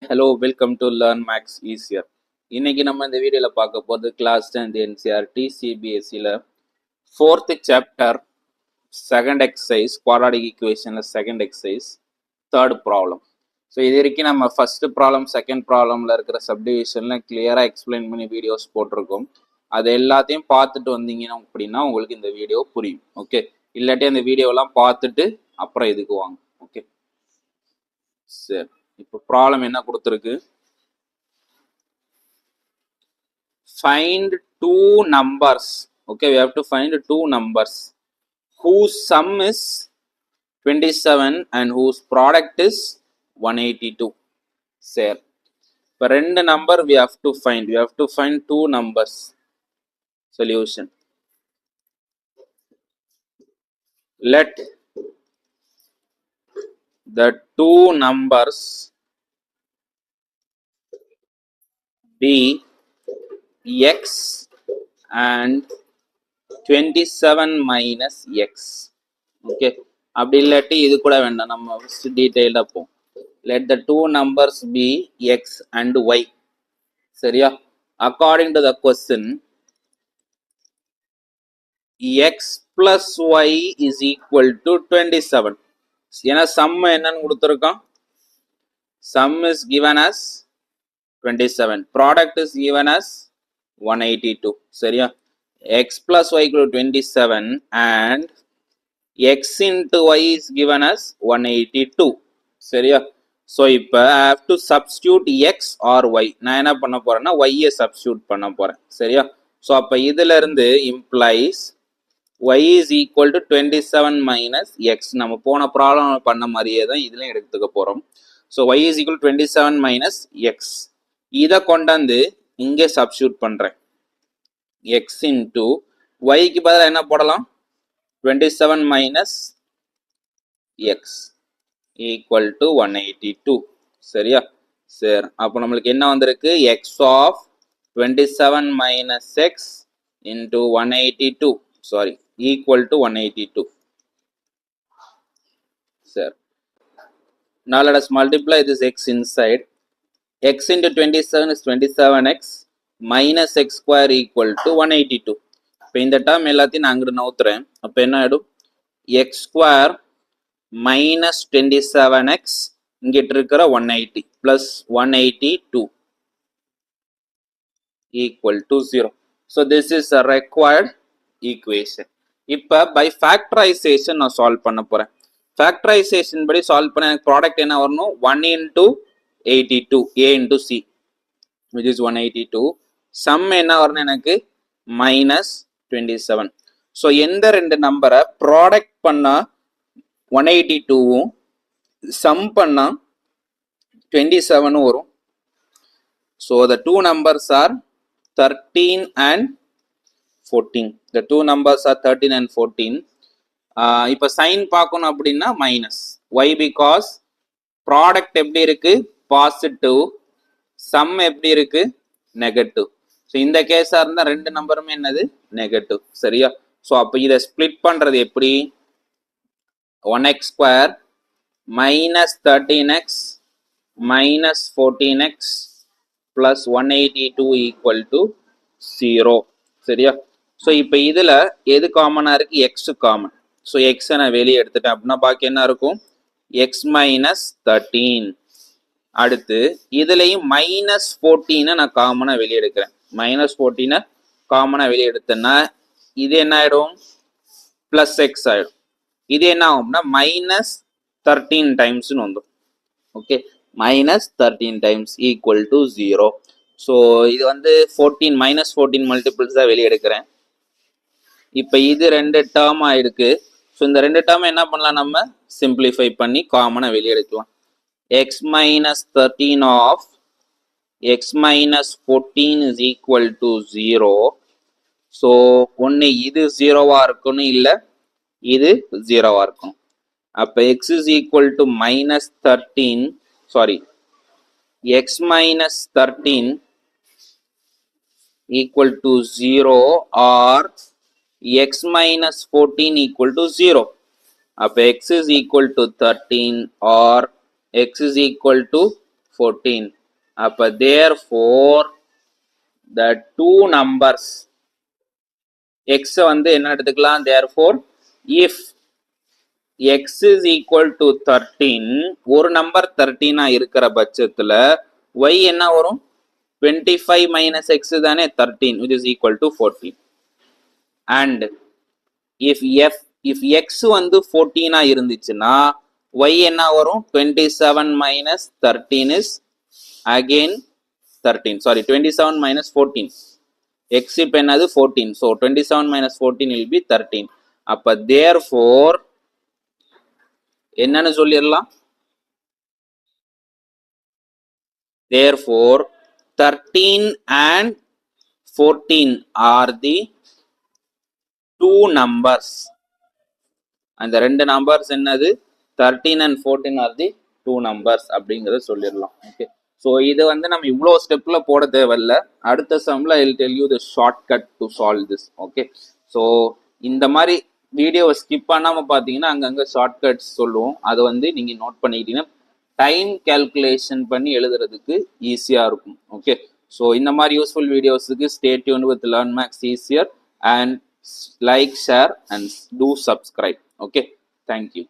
Hello welcome to learn maths easier. இன்னைக்கு நம்ம இந்த வீடியோவில் பார்க்க போகிறது கிளாஸ் 10 என்சிஆர்டி சிபிஎஸ்சியில் 4th chapter second exercise quadratic ஈக்குவேஷனில் second exercise third problem. So இது வரைக்கும் நம்ம ஃபஸ்ட்டு ப்ராப்ளம் செகண்ட் ப்ராப்ளமில் இருக்கிற சப்டிவிஷனில் கிளியராக எக்ஸ்பிளைன் பண்ணி வீடியோஸ் போட்டிருக்கோம். அது எல்லாத்தையும் பார்த்துட்டு வந்தீங்கன்னா அப்படின்னா உங்களுக்கு இந்த வீடியோ புரியும். ஓகே, இல்லாட்டி அந்த வீடியோலாம் பார்த்துட்டு அப்புறம் இதுக்கு வாங்க. ஓகே சரி, இப்போ ப்ராப்ளம் என்ன கொடுத்துருக்கு? Find two numbers. Okay, we have to find two numbers whose sum is 27 and whose product is 182. சரி, இப்போ ரெண்டு number we have to find two numbers. Solution. Let the two numbers be x and 27 minus x. Okay, அப்படி இல்லாட்டி இது கூட வேண்டாம், நம்ம டீட்டெயில்டாக போவோம். let the two numbers be x and y. சரியா? according to the question, x plus y is equal to 27. ஏன்னா sum என்னன்னு கொடுத்துருக்கோம்? sum is given as 27, product is given as 182. சரியா? x plus y equal to 27 and x into y is given as 182. சரியா? So இப்போ I have to substitute x or y. நான் என்ன பண்ண போறேன்னா y-ஐ சப்ஸ்டியூட் பண்ண போறேன். சரியா? ஸோ அப்போ இதுல இருந்து implies y is equal to 27 minus x. நம்ம போன ப்ராப்ளம் பண்ண மாதிரியே தான் இதுல எடுத்துக்க போறோம். So y is equal to 27 minus x. இதை கொண்டாந்து இங்கே சப்ஸ்டியூட் பண்றேன். x into y-க்கு பதிலாக என்ன போடலாம்? 27 minus x equal to 182. சரியா? சரி, அப்போ நம்மளுக்கு என்ன வந்திருக்கு? x of 27 minus x into 182 equal to 182. சரி, now let us multiply this x inside. x into 27 is 27x minus x square equal to 182. இப்போ இந்த டேர்ம் எல்லாத்தையும் நான் அங்கிட்டு நவுத்துறேன். அப்போ என்ன ஆகிடும்? x square minus 27x இங்கிட்டு இருக்கிற 180 plus 182 equal to 0. So this is a required equation. இப்போ by factorization நான் சால்வ் பண்ண போறேன். factorization படி சால்வ் பண்ண எனக்கு ப்ராடக்ட் என்ன வரணும்? 1 into 82 a into c which is 182. sum என்ன வரணும் எனக்கு? minus 27. ஸோ எந்த ரெண்டு நம்பரை ப்ராடக்ட் பண்ணா 182வும் sum பண்ணா 27 வரும். So the two numbers are 13 and 14. the two numbers are 13 and 14. இப்போ சைன் பார்க்கணும் அப்படின்னா மைனஸ். why? because ப்ராடக்ட் எப்படி இருக்கு? பாசிட்டிவ், சம் எப்படி இருக்கு? நெகட்டிவ். ஸோ இந்த கேஸாக இருந்தால் ரெண்டு நம்பருமே என்னது? நெகட்டிவ். சரியா? ஸோ அப்போ இதை ஸ்பிளிட் பண்ணுறது எப்படி? 1x square minus 13x minus 14x plus 182 equal to 0. சரியா? ஸோ இப்போ இதில் எது காமனாக இருக்கு? X common. ஸோ எக்ஸை நான் வெளியே எடுத்துட்டேன் அப்படின்னா பாக்கி என்ன இருக்கும்? x minus 13. அடுத்து இதுலையும் மைனஸ் 14 நான் காமனாக வெளியே எடுக்கிறேன். மைனஸ் 14 காமனாக வெளியே எடுத்தேன்னா இது என்ன ஆகிடும்? ப்ளஸ் எக்ஸ் ஆகிடும். இது என்ன ஆகும்னா மைனஸ் 13 டைம்ஸ்னு வந்துடும். Okay, minus 13 times equal to 0. So இது வந்து 14 மைனஸ் 14 மல்டிபிள்ஸ் தான் வெளியே எடுக்கிறேன். இப்போ இது ரெண்டு டேர்ம் ஆயிருக்கு. ஸோ இந்த ரெண்டு டேர்ம் என்ன பண்ணலாம்? நம்ம சிம்பிளிஃபை பண்ணி காமனாக வெளியே எடுக்கலாம். x minus 13 of x minus 14 is equal to 0. So ஒன்று இது 0வா இருக்கணும், இல்லை இது 0வா இருக்கும். அப்போ x is equal to minus 13, x minus 13 equal to 0 or x minus 14 equal to 0. அப்போ x is equal to 13 or x is equal to 14. அப்ப therefore the two numbers x வந்து என்ன எடுத்துக்கலாம், therefore if x is equal to 13, ஒரு number 13 இருக்கிற பட்சத்துல y என்ன வரும், 25 minus x தானே 13, which is equal to 14. and if x வந்து 14 இருந்துச்சுன்னா y என்ன வரும், 27 minus 13 is again 13, sorry 27 minus 14, x இப்ப என்னது 14, so 27 minus 14 will be 13. அப்ப therefore என்னன்னு சொல்லிடலாம், therefore 13 and 14 are the two numbers. அந்த ரெண்டு நம்பர்ஸ் என்னது, 13 and 14 are the two numbers அப்படிங்கறத சொல்லிடலாம். ஓகே, ஸோ இது வந்து நம்ம இவ்வளோ ஸ்டெப்ல போட தேவையில்ல. அடுத்த சம்ல I will tell you the shortcut to solve this. Okay, so இந்த மாதிரி வீடியோவை ஸ்கிப் பண்ணாம பார்த்தீங்கன்னா அங்கங்க ஷார்ட்கட்ஸ் சொல்லுவோம், அதை வந்து நீங்க நோட் பண்ணிக்கிட்டீங்கன்னா டைம் கால்குலேஷன் பண்ணி எழுதுறதுக்கு ஈஸியா இருக்கும். ஓகே, ஸோ இந்த மாதிரி யூஸ்ஃபுல் வீடியோஸுக்கு stay tuned with learn maths easier, and like, share and do subscribe. Okay, thank you.